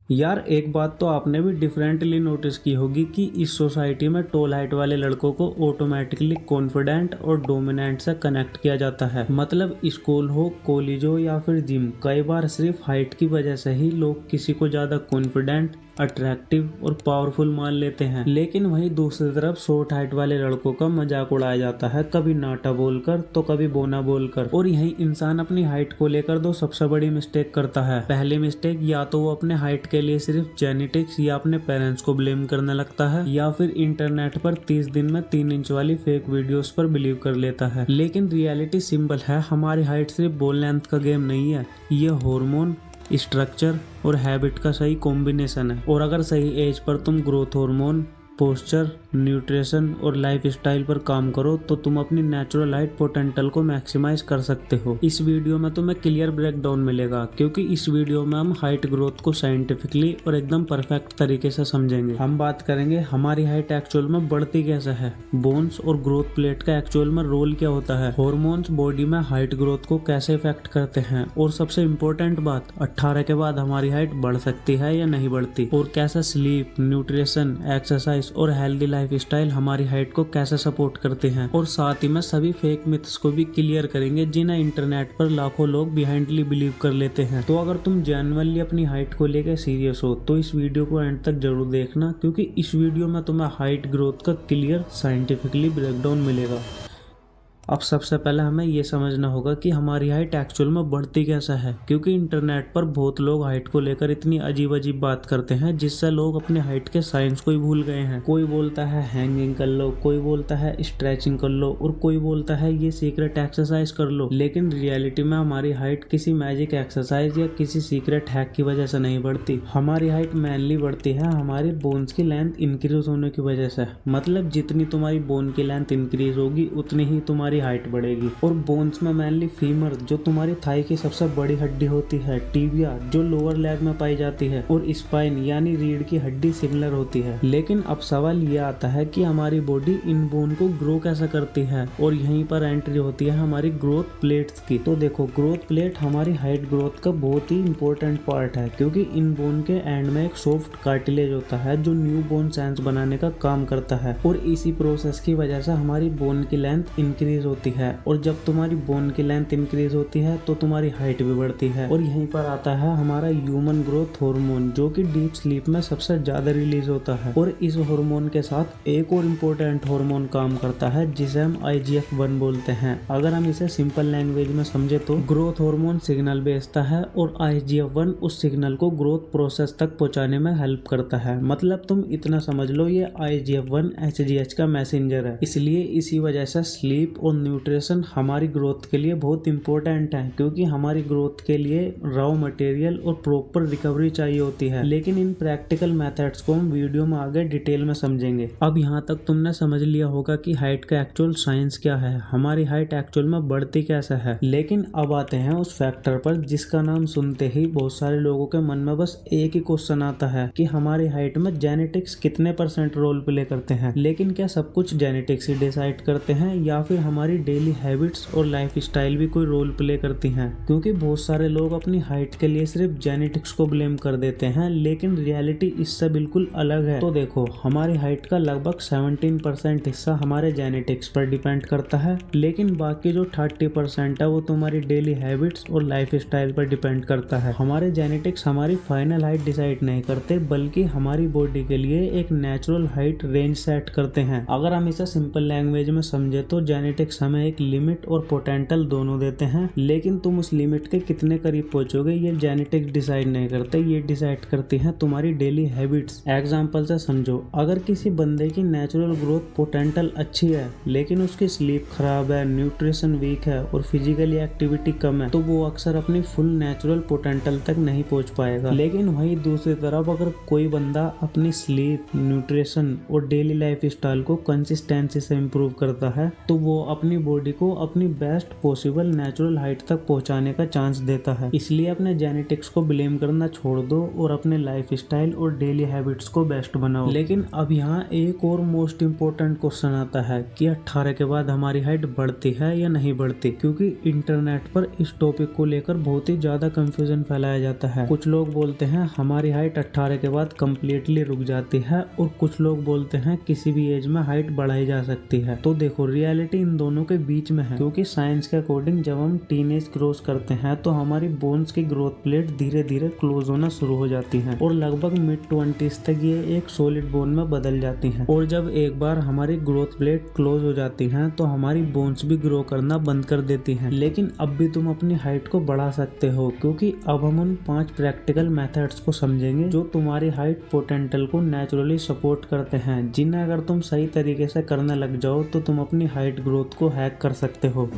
यार एक बात तो आपने भी डिफरेंटली नोटिस की होगी कि इस सोसाइटी में टॉल हाइट वाले लड़कों को ऑटोमेटिकली कॉन्फिडेंट और डोमिनेंट से कनेक्ट किया जाता है। मतलब स्कूल हो, कॉलेज हो या फिर जिम, कई बार सिर्फ हाइट की वजह से ही लोग किसी को ज्यादा कॉन्फिडेंट, अट्रैक्टिव और पावरफुल मान लेते हैं। लेकिन वहीं दूसरी तरफ शॉर्ट हाइट वाले लड़कों का मजाक उड़ाया जाता है, कभी नाटा बोलकर तो कभी बोना बोलकर। और यही इंसान अपनी हाइट को लेकर दो सबसे बड़ी मिस्टेक करता है। पहली मिस्टेक, या तो वो अपने हाइट के लिए सिर्फ जेनेटिक्स या अपने पेरेंट्स को ब्लेम करने लगता है, या फिर इंटरनेट पर 30 दिन में 3 इंच वाली फेक वीडियोस पर बिलीव कर लेता है। लेकिन रियलिटी सिंपल है, हमारी हाइट सिर्फ बॉल लेंथ का गेम नहीं है, ये हार्मोन, स्ट्रक्चर और हैबिट का सही कॉम्बिनेशन है। और अगर सही एज पर तुम ग्रोथ हार्मोन, पोस्चर, न्यूट्रिशन और लाइफ स्टाइल पर काम करो तो तुम अपनी नेचुरल हाइट पोटेंशियल को मैक्सिमाइज कर सकते हो। इस वीडियो में तुम्हें क्लियर ब्रेकडाउन मिलेगा, क्योंकि इस वीडियो में हम हाइट ग्रोथ को साइंटिफिकली और एकदम परफेक्ट तरीके से समझेंगे। हम बात करेंगे हमारी हाइट एक्चुअल में बढ़ती कैसे है, बोन्स और ग्रोथ प्लेट का एक्चुअल में रोल क्या होता है, हार्मोन्स बॉडी में हाइट ग्रोथ को कैसे इफेक्ट करते हैं, और सबसे इम्पोर्टेंट बात, 18 के बाद हमारी हाइट बढ़ सकती है या नहीं बढ़ती, और कैसा स्लीप, न्यूट्रिशन, एक्सरसाइज और हेल्दी लाइफस्टाइल हमारी हाइट को कैसे सपोर्ट करते हैं। और साथ ही में सभी फेक मिथ्स को भी क्लियर करेंगे जिन्हें इंटरनेट पर लाखों लोग बिहाइंडली बिलीव कर लेते हैं। तो अगर तुम जेन्युइनली अपनी हाइट को लेकर सीरियस हो तो इस वीडियो को एंड तक जरूर देखना, क्योंकि इस वीडियो में तुम्हें हाइट ग्रोथ का क्लियर साइंटिफिकली ब्रेकडाउन मिलेगा। अब सबसे पहले हमें ये समझना होगा कि हमारी हाइट एक्चुअल में बढ़ती कैसा है, क्योंकि इंटरनेट पर बहुत लोग हाइट को लेकर इतनी अजीब अजीब बात करते हैं जिससे लोग अपने हाइट के साइंस को ही भूल गए हैं। कोई बोलता है हैंगिंग कर लो, कोई बोलता है स्ट्रेचिंग कर लो, और कोई बोलता है ये सीक्रेट एक्सरसाइज कर लो। लेकिन रियलिटी में हमारी हाइट किसी मैजिक एक्सरसाइज या किसी सीक्रेट हैक की वजह से नहीं बढ़ती। हमारी हाइट मेनली बढ़ती है हमारी बोन्स की लेंथ इंक्रीज होने की वजह से। मतलब जितनी तुम्हारी बोन की लेंथ इंक्रीज होगी उतनी ही तुम्हारी हाइट बढ़ेगी। और बोन्स में मेनली फीमर जो तुम्हारी थाई की सबसे बड़ी हड्डी होती है, टिबिया जो लोअर लेग में पाई जाती है, और स्पाइन यानी रीढ़ की हड्डी सिमिलर होती है। लेकिन अब सवाल ये आता है कि हमारी बॉडी इन बोन को ग्रो कैसे करती है, और यहीं पर एंट्री होती है हमारी ग्रोथ प्लेट्स की। तो देखो, ग्रोथ प्लेट हमारी हाइट ग्रोथ का बहुत ही इंपॉर्टेंट पार्ट है, क्योंकि इन बोन के एंड में एक सॉफ्ट कार्टिलेज होता है जो न्यू बोन सेंस बनाने का काम करता है। और इसी प्रोसेस की वजह से हमारी बोन की लेंथ इंक्रीज होती है, और जब तुम्हारी बोन की लेंथ इंक्रीज होती है तो तुम्हारी हाइट भी बढ़ती है। और यहीं पर आता है हमारा ह्यूमन ग्रोथ हार्मोन, जो कि डीप स्लीप में सबसे ज्यादा रिलीज होता है। और इस हार्मोन के साथ एक और इम्पोर्टेंट हार्मोन काम करता है जिसे हम IGF-1 बोलते हैं। अगर हम इसे सिंपल लैंग्वेज में समझे तो ग्रोथ हार्मोन सिग्नल भेजता है और IGF-1 उस सिग्नल को ग्रोथ प्रोसेस तक पहुंचाने में हेल्प करता है। मतलब तुम इतना समझ लो, ये IGF-1 HGH का मैसेंजर है। इसलिए इसी वजह से स्लीप और न्यूट्रिशन हमारी ग्रोथ के लिए बहुत इंपॉर्टेंट है, क्योंकि हमारी ग्रोथ के लिए रॉ मटेरियल और प्रॉपर रिकवरी चाहिए होती है। लेकिन इन प्रैक्टिकल मेथड्स को हम वीडियो में आगे डिटेल में समझेंगे। अब यहाँ तक तुमने समझ लिया होगा कि हाइट का एक्चुअल साइंस क्या है, हमारी हाइट एक्चुअल में बढ़ती कैसे है। लेकिन अब आते हैं उस फैक्टर पर जिसका नाम सुनते ही बहुत सारे लोगों के मन में बस एक ही क्वेश्चन आता है कि हमारी हाइट में जेनेटिक्स कितने % रोल प्ले करते हैं। लेकिन क्या सब कुछ जेनेटिक्स ही डिसाइड करते हैं, या फिर हमारी डेली हैबिट्स और लाइफस्टाइल भी कोई रोल प्ले करती हैं? क्योंकि बहुत सारे लोग अपनी हाइट के लिए सिर्फ जेनेटिक्स को ब्लेम कर देते हैं, लेकिन रियलिटी इससे बिल्कुल अलग है। तो देखो, हमारी हाइट का लगभग 17% हिस्सा हमारे जेनेटिक्स पर डिपेंड करता है, लेकिन बाकी जो 30% है वो तुम्हारी डेली हैबिट्स और लाइफस्टाइल पर डिपेंड करता है। हमारे जेनेटिक्स हमारी फाइनल हाइट डिसाइड नहीं करते, बल्कि हमारी बॉडी के लिए एक नेचुरल हाइट रेंज सेट करते हैं। अगर हम इसे सिंपल लैंग्वेज में समझे तो जेनेटिक्स हमें एक लिमिट और पोटेंशियल दोनों देते हैं, लेकिन तुम उस लिमिट के कितने करीब पहुंचोगे ये जेनेटिक्स डिसाइड नहीं करते, ये डिसाइड करती हैं तुम्हारी डेली हैबिट्स। एग्जांपल से समझो, अगर किसी बंदे की नेचुरल ग्रोथ पोटेंशियल अच्छी है लेकिन उसकी स्लीप खराब है, न्यूट्रिशन वीक है और फिजिकली एक्टिविटी कम है, तो वो अक्सर अपनी फुल नेचुरल पोटेंशियल तक नहीं पहुंच पाएगा। लेकिन वहीं दूसरी तरफ अगर कोई बंदा अपनी स्लीप, न्यूट्रिशन और डेली लाइफ स्टाइल को कंसिस्टेंसी से इम्प्रूव करता है तो वो अपनी बॉडी को अपनी बेस्ट पॉसिबल नेचुरल हाइट तक पहुंचाने का चांस देता है। इसलिए अपने जेनेटिक्स को ब्लेम करना छोड़ दो और अपने लाइफ स्टाइल और डेली हैबिट्स को बेस्ट बनाओ। लेकिन अब यहाँ एक और मोस्ट इम्पोर्टेंट क्वेश्चन आता है कि 18 के बाद हमारी हाइट बढ़ती है या नहीं बढ़ती, क्योंकि इंटरनेट पर इस टॉपिक को लेकर बहुत ही ज्यादा कंफ्यूजन फैलाया जाता है। कुछ लोग बोलते हैं हमारी हाइट 18 के बाद कम्प्लीटली रुक जाती है और कुछ लोग बोलते हैं किसी भी एज में हाइट बढ़ाई जा सकती है। तो देखो रियलिटी इन दोनों के बीच में है, क्योंकि साइंस के अकॉर्डिंग जब हम टीनेज क्रॉस करते हैं तो हमारी बोन्स की ग्रोथ प्लेट धीरे धीरे क्लोज होना शुरू हो जाती है और लगभग मिड 20s तक ये एक सॉलिड बोन में बदल जाती हैं। और जब एक बार हमारी ग्रोथ प्लेट क्लोज हो जाती हैं तो हमारी बोन्स भी ग्रो करना बंद कर देती हैं। लेकिन अब भी तुम अपनी हाइट को बढ़ा सकते हो, क्योंकि अब हम उन 5 प्रैक्टिकल मेथड्स को समझेंगे जो तुम्हारी हाइट पोटेंशियल को नेचुरली सपोर्ट करते हैं, जिन्हें अगर तुम सही तरीके से करने लग जाओ तो तुम अपनी हाइट ग्रोथ को हैक कर सकते हो।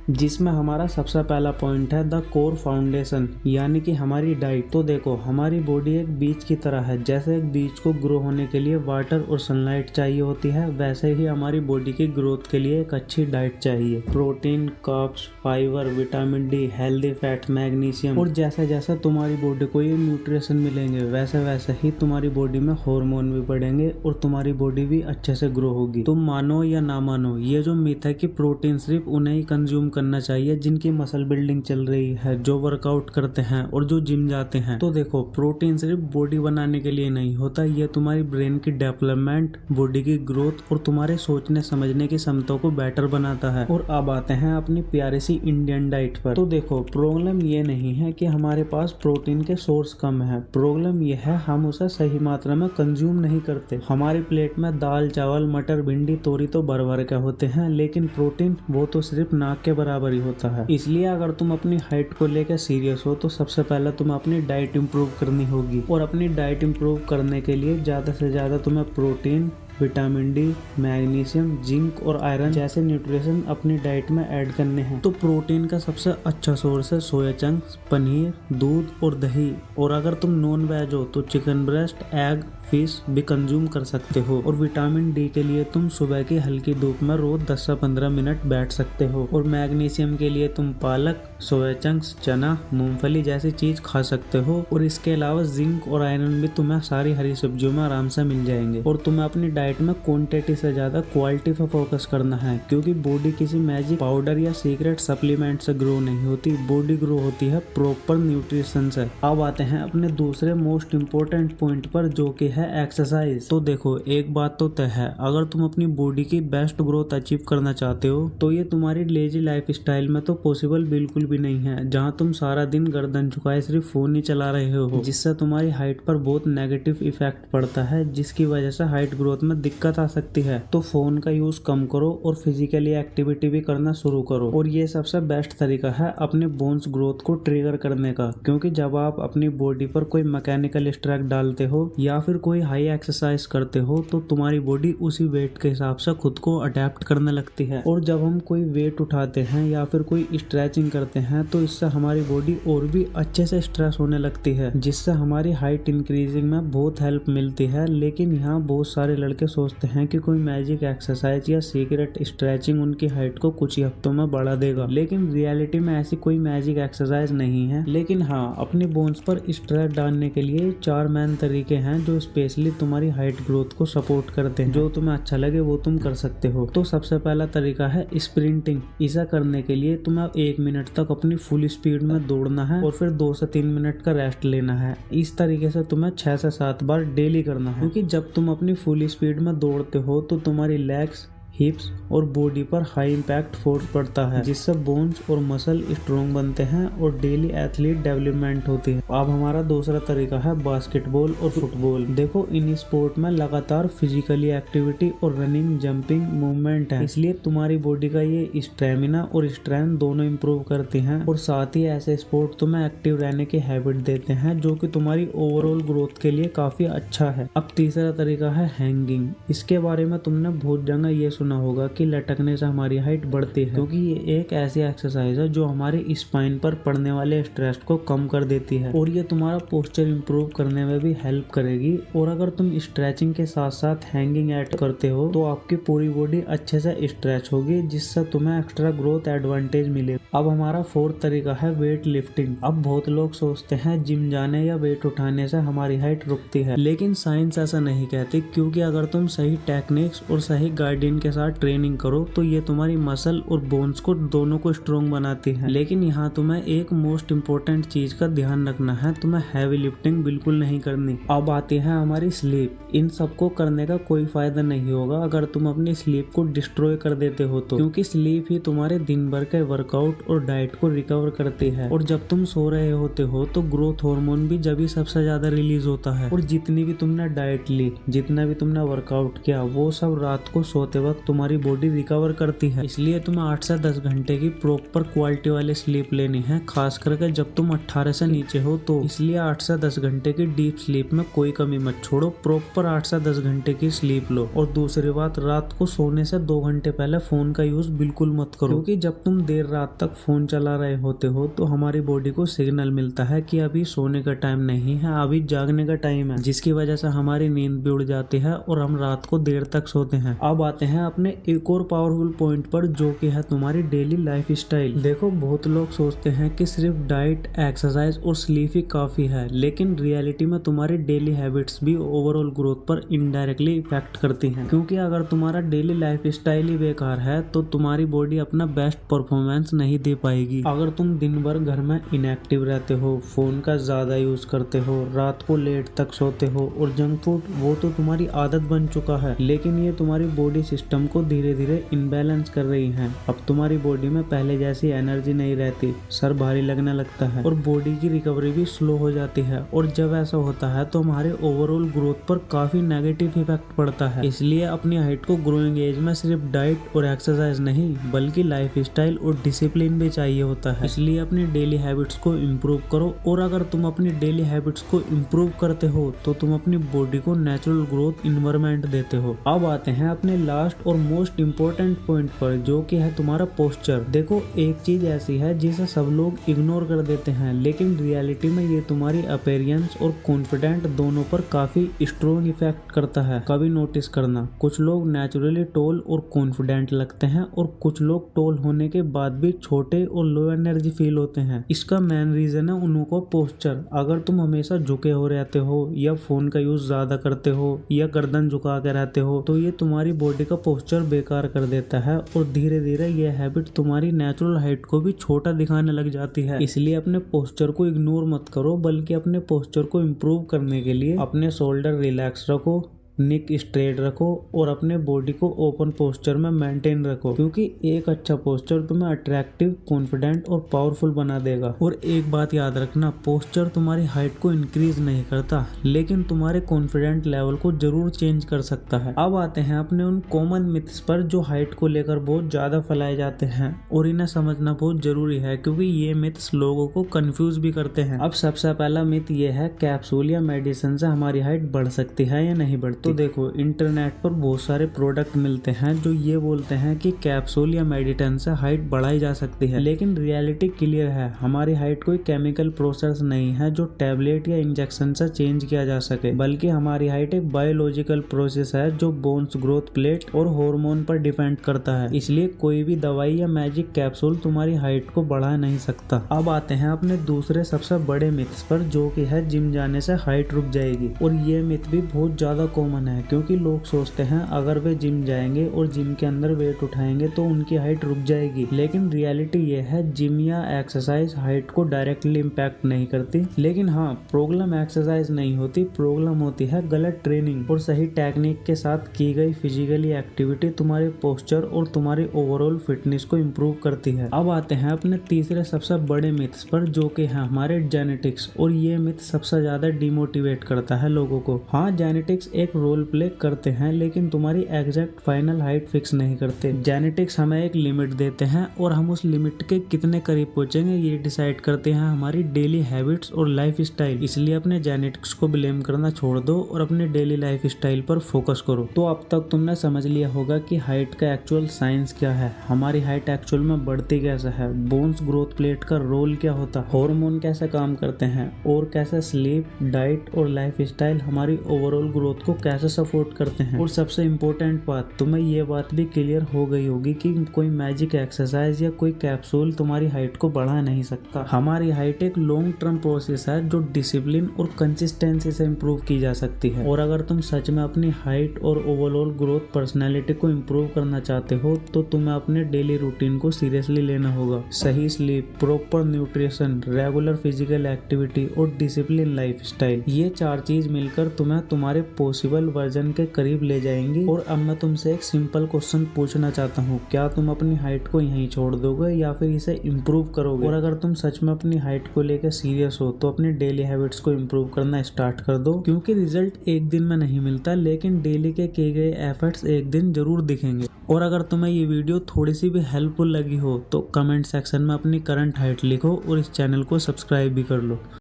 जिसमें हमारा सबसे पहला पॉइंट है द कोर फाउंडेशन, यानी कि हमारी डाइट। तो देखो हमारी बॉडी एक बीज की तरह है। जैसे एक बीज को ग्रो होने के लिए वाटर और सनलाइट चाहिए होती है, वैसे ही हमारी बॉडी की ग्रोथ के लिए एक अच्छी डाइट चाहिए। Protein, carbs, fibre, vitamin D, healthy fat, magnesium. और जैसे जैसे तुम्हारी बॉडी को ये न्यूट्रिशन मिलेंगे वैसे वैसे ही तुम्हारी बॉडी में हार्मोन भी बढ़ेंगे और तुम्हारी बॉडी भी अच्छे से ग्रो होगी। तुम मानो या ना मानो, ये जो मिथ है कि प्रोटीन सिर्फ उन्हें ही कंज्यूम करना चाहिए जिनकी मसल बिल्डिंग चल रही है, जो वर्कआउट करते हैं और जो जिम जाते हैं। तो देखो प्रोटीन सिर्फ बॉडी बनाने के लिए नहीं होता, ये तुम्हारी ब्रेन की डेवलपमेंट, बॉडी की ग्रोथ और तुम्हारे सोचने समझने की क्षमता को बेटर बनाता है। और अब आते हैं अपनी प्यारी सी इंडियन डाइट पर। तो देखो प्रॉब्लम ये नहीं है कि हमारे पास प्रोटीन के सोर्स कम है, प्रॉब्लम ये है हम उसे सही मात्रा में कंज्यूम नहीं करते। हमारी प्लेट में दाल, चावल, मटर, भिंडी, तोरी तो भर भर के होते हैं, लेकिन प्रोटीन वो तो सिर्फ नाक के बराबर ही होता है। इसलिए अगर तुम अपनी हाइट को लेकर सीरियस हो तो सबसे पहले तुम्हें अपनी डाइट इंप्रूव करनी होगी। और अपनी डाइट इंप्रूव करने के लिए ज्यादा से ज्यादा तुम्हें protein, vitamin D, magnesium, zinc और आयरन जैसे न्यूट्रिशन अपनी डाइट में ऐड करने हैं। तो प्रोटीन का सबसे अच्छा सोर्स है सोया चंक्स, पनीर, दूध और दही। और अगर तुम नॉन वेज हो तो चिकन ब्रेस्ट, एग, फिश भी कंज्यूम कर सकते हो। और विटामिन डी के लिए तुम सुबह की हल्की धूप में रोज 10 से 15 मिनट बैठ सकते हो। और मैग्नीशियम के लिए तुम पालक, सोया चंक्स, चना, मूंगफली जैसी चीज खा सकते हो। और इसके अलावा जिंक और आयरन भी तुम्हें सारी हरी सब्जियों में आराम से मिल जाएंगे। और तुम्हें अपनी डाइट में क्वांटिटी से ज्यादा क्वालिटी पर फोकस करना है, क्योंकि बॉडी किसी मैजिक पाउडर या सीक्रेट सप्लीमेंट से ग्रो नहीं होती, बॉडी ग्रो होती है प्रॉपर न्यूट्रिशन से। अब आते हैं अपने दूसरे मोस्ट इम्पोर्टेंट पॉइंट पर, जो कि है एक्सरसाइज। तो देखो एक बात तो तय है, अगर तुम अपनी बॉडी की बेस्ट ग्रोथ अचीव करना चाहते हो तो ये तुम्हारी लेजी लाइफ स्टाइल में तो पॉसिबल बिल्कुल भी नहीं है, जहाँ तुम सारा दिन गर्दन झुकाए सिर्फ फोन ही चला रहे हो, जिससे तुम्हारी हाइट पर बहुत नेगेटिव इफेक्ट पड़ता है, जिसकी वजह से हाइट ग्रोथ में दिक्कत आ सकती है। तो फोन का यूज कम करो और फिजिकली एक्टिविटी भी करना शुरू करो। और ये सबसे बेस्ट तरीका है अपने बोन्स ग्रोथ को ट्रिगर करने का, क्योंकि जब आप अपनी बॉडी पर कोई मैकेनिकल स्ट्रेस डालते हो या फिर कोई हाई एक्सरसाइज करते हो तो तुम्हारी बॉडी उसी वेट के हिसाब से खुद को अडेप्ट करने लगती है। और जब हम कोई वेट उठाते हैं या फिर कोई स्ट्रेचिंग करते हैं तो इससे हमारी बॉडी और भी अच्छे से स्ट्रेस होने लगती है, जिससे हमारी हाइट इंक्रीजिंग में बहुत हेल्प मिलती है। लेकिन यहाँ बहुत सारे लड़के सोचते हैं कि कोई मैजिक एक्सरसाइज या सीक्रेट स्ट्रेचिंग उनकी हाइट को कुछ ही हफ्तों में बढ़ा देगा, लेकिन रियलिटी में ऐसी कोई मैजिक एक्सरसाइज नहीं है। लेकिन हाँ, अपनी बोन्स पर स्ट्रेस डालने के लिए 4 मेन तरीके हैं जो स्पेशली तुम्हारी हाइट ग्रोथ को सपोर्ट करते हैं। जो तुम्हें अच्छा लगे वो तुम कर सकते हो। तो सबसे पहला तरीका है स्प्रिंटिंग। इसे करने के लिए तुम्हें 1 मिनट तक अपनी फुल स्पीड में दौड़ना है और फिर 2 से 3 मिनट का रेस्ट लेना है। इस तरीके से तुम्हें 6 से 7 बार डेली करना है, क्योंकि जब तुम अपनी फुल स्पीड में दौड़ते हो तो तुम्हारी लेग्स, हिप्स और बॉडी पर हाई इम्पैक्ट फोर्स पड़ता है, जिससे बोन्स और मसल स्ट्रॉन्ग बनते हैं और डेली एथलीट डेवलपमेंट होती है। अब हमारा दूसरा तरीका है बास्केटबॉल और फुटबॉल। देखो इन स्पोर्ट में लगातार फिजिकली एक्टिविटी और रनिंग, जंपिंग मूवमेंट है, इसलिए तुम्हारी बॉडी का ये स्टेमिना और स्ट्रेंथ दोनों इम्प्रूव करती हैं। और साथ ही ऐसे स्पोर्ट तुम्हें एक्टिव रहने की हैबिट देते हैं, जो कि तुम्हारी ओवरऑल ग्रोथ के लिए काफी अच्छा है। अब तीसरा तरीका है हैंगिंग। इसके बारे में तुमने बहुत जगह ये सुना होगा कि लटकने से हमारी हाइट बढ़ती है, क्योंकि ये एक ऐसी एक्सरसाइज है जो हमारे स्पाइन पर पड़ने वाले स्ट्रेस को कम कर देती है और ये तुम्हारा पोस्चर इंप्रूव करने में भी हेल्प करेगी। और अगर तुम स्ट्रेचिंग के साथ साथ हैंगिंग ऐड करते हो तो आपकी पूरी बॉडी अच्छे से स्ट्रेच होगी, जिससे तुम्हें एक्स्ट्रा ग्रोथ एडवांटेज मिले। अब हमारा फोर्थ तरीका है वेट लिफ्टिंग। अब बहुत लोग सोचते हैं जिम जाने या वेट उठाने से हमारी हाइट रुकती है, लेकिन साइंस ऐसा नहीं कहती, क्योंकि अगर तुम सही टेक्निक्स और सही गाइडेंस के साथ ट्रेनिंग करो तो ये तुम्हारी मसल और बोन्स को दोनों को स्ट्रॉन्ग बनाती है। लेकिन यहाँ तुम्हें एक मोस्ट इम्पोर्टेंट चीज का ध्यान रखना है, तुम्हें हैवी लिफ्टिंग बिल्कुल नहीं करनी। अब आती है हमारी स्लीप। इन सबको करने का कोई फायदा नहीं होगा अगर तुम अपनी स्लीप को डिस्ट्रॉय कर देते हो तो, क्योंकि स्लीप ही तुम्हारे दिन भर के वर्कआउट और डाइट को रिकवर करती है। और जब तुम सो रहे होते हो तो ग्रोथ हार्मोन भी जब सबसे ज्यादा रिलीज होता है, और जितनी भी तुमने डाइट ली, जितना भी तुमने वर्कआउट किया, वो सब रात को सोते वक्त तुम्हारी बॉडी रिकवर करती है। इसलिए तुम्हें 8 से 10 घंटे की प्रॉपर क्वालिटी वाली स्लीप लेनी है, खास करके जब तुम 18 से नीचे हो तो। इसलिए 8 से 10 घंटे की डीप स्लीप में कोई कमी मत छोड़ो, प्रॉपर 8 से 10 घंटे की स्लीप लो। और दूसरी बात, रात को सोने से 2 घंटे पहले फोन का यूज बिल्कुल मत करो, क्योंकि जब तुम देर रात तक फोन चला रहे होते हो तो हमारी बॉडी को सिग्नल मिलता है कि अभी सोने का टाइम नहीं है, अभी जागने का टाइम है, जिसकी वजह से हमारी नींद भी उड़ जाती है और हम रात को देर तक सोते हैं। अब आते हैं अपने एक और पावरफुल पॉइंट पर, जो कि है तुम्हारी डेली लाइफ स्टाइल। देखो, बहुत लोग सोचते हैं कि सिर्फ डाइट, एक्सरसाइज और स्लीप ही काफी है, लेकिन रियलिटी में तुम्हारी डेली हैबिट्स भी ओवरऑल ग्रोथ पर इनडायरेक्टली इफेक्ट करती हैं। क्योंकि अगर तुम्हारा डेली लाइफ स्टाइल ही बेकार है तो तुम्हारी बॉडी अपना बेस्ट परफॉर्मेंस नहीं दे पाएगी। अगर तुम दिन भर घर में इनएक्टिव रहते हो, फोन का ज्यादा यूज करते हो, रात को लेट तक सोते हो और जंक फूड, वो तो तुम्हारी आदत बन चुका है, लेकिन ये तुम्हारी बॉडी सिस्टम को धीरे धीरे इनबैलेंस कर रही है। अब तुम्हारी बॉडी में पहले जैसी एनर्जी नहीं रहती, सर भारी लगने लगता है और बॉडी की रिकवरी भी स्लो हो जाती है। और जब ऐसा होता है तो हमारे ओवरऑल ग्रोथ पर काफी नेगेटिव इफेक्ट पड़ता है। इसलिए अपनी हाइट को ग्रोइंग एज में सिर्फ डाइट और एक्सरसाइज नहीं, बल्कि लाइफ स्टाइल और डिसिप्लिन भी चाहिए होता है। इसलिए अपनी डेली हैबिट्स को इम्प्रूव करो, और अगर तुम अपनी डेली हैबिट्स को इम्प्रूव करते हो तो तुम अपनी बॉडी को नेचुरल ग्रोथ इन्वायरमेंट देते हो। अब आते हैं अपने लास्ट और मोस्ट इम्पोर्टेंट पॉइंट पर, जो कि है तुम्हारा पोस्चर। देखो, एक चीज ऐसी है जिसे सब लोग इग्नोर कर देते हैं, लेकिन रियलिटी में ये तुम्हारी अपीयरेंस और कॉन्फिडेंट दोनों पर काफी स्ट्रॉन्ग इफेक्ट करता है। कभी नोटिस करना, कुछ लोग नेचुरली टॉल और कॉन्फिडेंट लगते हैं और कुछ लोग टॉल होने के बाद भी छोटे और लो एनर्जी फील होते हैं। इसका मेन रीजन है उन का पोस्चर। अगर तुम हमेशा झुके हो रहते हो या फोन का यूज ज्यादा करते हो या गर्दन झुका के रहते हो तो ये तुम्हारी बॉडी का पोस्चर बेकार कर देता है, और धीरे धीरे ये हैबिट तुम्हारी नेचुरल हाइट को भी छोटा दिखाने लग जाती है। इसलिए अपने पोस्चर को इग्नोर मत करो, बल्कि अपने पोस्चर को इम्प्रूव करने के लिए अपने शोल्डर रिलैक्स रखो, निक स्ट्रेट रखो और अपने बॉडी को ओपन पोस्चर में मेंटेन रखो, क्योंकि एक अच्छा पोस्चर तुम्हें अट्रैक्टिव, कॉन्फिडेंट और पावरफुल बना देगा। और एक बात याद रखना, पोस्चर तुम्हारी हाइट को इंक्रीज नहीं करता, लेकिन तुम्हारे कॉन्फिडेंट लेवल को जरूर चेंज कर सकता है। अब आते हैं अपने उन कॉमन मिथ्स पर जो हाइट को लेकर बहुत ज्यादा फैलाए जाते हैं, और इन्हें समझना बहुत जरूरी है, क्योंकि ये मिथ्स लोगों को कंफ्यूज भी करते हैं। अब सबसे पहला मिथ ये है, कैप्सूल या मेडिसिन से हमारी हाइट बढ़ सकती है या नहीं बढ़ती। तो देखो, इंटरनेट पर बहुत सारे प्रोडक्ट मिलते हैं जो ये बोलते हैं कि कैप्सूल या मेडिसिन से हाइट बढ़ाई जा सकती है, लेकिन रियलिटी क्लियर है, हमारी हाइट कोई केमिकल प्रोसेस नहीं है जो टैबलेट या इंजेक्शन से चेंज किया जा सके, बल्कि हमारी हाइट एक बायोलॉजिकल प्रोसेस है जो बोन्स ग्रोथ प्लेट और हार्मोन पर डिपेंड करता है। इसलिए कोई भी दवाई या मैजिक कैप्सूल तुम्हारी हाइट को बढ़ा नहीं सकता। अब आते हैं अपने दूसरे सबसे बड़े मिथ्स पर, जो कि है जिम जाने से हाइट रुक जाएगी। और ये मिथ भी बहुत ज्यादा कॉमन है, क्योंकि लोग सोचते हैं अगर वे जिम जाएंगे और जिम के अंदर वेट उठाएंगे तो उनकी हाइट रुक जाएगी, लेकिन रियलिटी ये है, जिम या एक्सरसाइज हाइट को डायरेक्टली इम्पैक्ट नहीं करती। लेकिन हाँ, प्रॉब्लम एक्सरसाइज नहीं होती, प्रॉब्लम होती है गलत ट्रेनिंग। और सही टेक्निक के साथ की गई फिजिकली एक्टिविटी तुम्हारे पोस्चर और तुम्हारी ओवरऑल फिटनेस को इम्प्रूव करती है। अब आते हैं अपने तीसरे सबसे बड़े मिथ्स पर, जो कि है हमारे जेनेटिक्स। और ये मिथ सबसे ज्यादा डिमोटिवेट करता है लोगों को। हाँ, जेनेटिक्स एक रोल प्ले करते हैं, लेकिन तुम्हारी एग्जैक्ट फाइनल हाइट फिक्स नहीं करते। जेनेटिक्स हमें एक लिमिट देते हैं और हम उस लिमिट के कितने करीब पहुंचेंगे ये डिसाइड करते हैं हमारी डेली हैबिट्स और लाइफ स्टाइल। इसलिए अपने जेनेटिक्स को ब्लेम करना छोड़ दो और अपने डेली लाइफ स्टाइल पर फोकस करो। तो अब तक तुमने समझ लिया होगा कि हाइट का एक्चुअल साइंस क्या है, हमारी हाइट एक्चुअल में बढ़ती कैसे है, बोन्स ग्रोथ प्लेट का रोल क्या होता है, हार्मोन कैसे काम करते हैं और कैसे स्लीप, डाइट और लाइफ स्टाइल हमारी ओवरऑल ग्रोथ को कैसे सपोर्ट करते हैं। और सबसे इम्पोर्टेंट बात, तुम्हें ये बात भी क्लियर हो गई होगी कि कोई मैजिक एक्सरसाइज या कोई कैप्सूल तुम्हारी हाइट को बढ़ा नहीं सकता। हमारी हाइट एक लॉन्ग टर्म प्रोसेस है जो डिसिप्लिन और कंसिस्टेंसी से इम्प्रूव की जा सकती है। और अगर तुम सच में अपनी हाइट और ओवरऑल ग्रोथ पर्सनैलिटी को इम्प्रूव करना चाहते हो तो तुम्हें अपने डेली रूटीन को सीरियसली लेना होगा। सही sleep, proper nutrition, regular physical activity और डिसिप्लिन लाइफ स्टाइल, ये 4 चीज मिलकर तुम्हें तुम्हारे पॉसिबल वर्जन के करीब ले जाएंगी। और अब मैं तुमसे एक सिंपल क्वेश्चन पूछना चाहता हूँ, क्या तुम अपनी हाइट को यहीं छोड़ दोगे या फिर इसे इम्प्रूव करोगे? और अगर तुम सच में अपनी हाइट को लेकर सीरियस हो तो अपनी डेली हैबिट्स को इम्प्रूव करना स्टार्ट कर दो, क्योंकि रिजल्ट एक दिन में नहीं मिलता, लेकिन डेली के किए गए एफर्ट्स एक दिन जरूर दिखेंगे। और अगर तुम्हें ये वीडियो थोड़ी सी भी हेल्पफुल लगी हो तो कमेंट सेक्शन में अपनी करंट हाइट लिखो और इस चैनल को सब्सक्राइब भी कर लो।